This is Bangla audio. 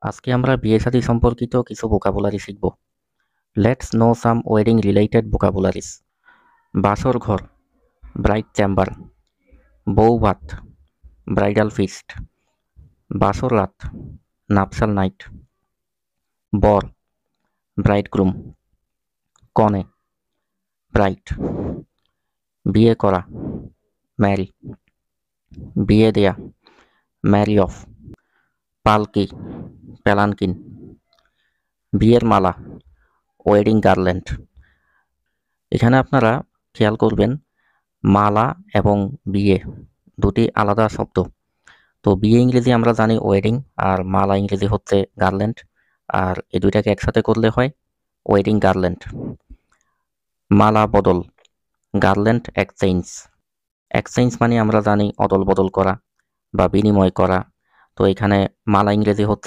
আজকে আমরা বিয়ে শাদী সম্পর্কিত কিছু ভোকাবুলারি শিখব। Let's know some wedding related ভোকাবুলারিস। বাসর ঘর, ব্রাইড চেম্বার। বউ ভাত, ব্রাইডাল ফিস্ট। বাসর রাত, নাপসাল নাইট। বর, ব্রাইডগ্রুম। কনে, ব্রাইড। বিয়ে করা, ম্যারি। বিয়ে দেয়া, ম্যারি অফ। পালকি, পেলানকিন। বিয়ের মালা, ওয়েডিং গার্ল্যান্ড। এখানে আপনারা খেয়াল করবেন মালা এবং বিয়ে দুটি আলাদা শব্দ। তো বিয়ে ইংরেজি আমরা জানি ওয়েডিং, আর মালা ইংরেজি হচ্ছে গার্ল্যান্ড, আর এই দুইটাকে একসাথে করলে হয় ওয়েডিং গার্ল্যান্ড। মালা বদল, গার্ল্যান্ড এক্সচেঞ্জ। এক্সচেঞ্জ মানে আমরা জানি অদল বদল করা বা বিনিময় করা। তো এখানে মালা ইংরেজি হচ্ছে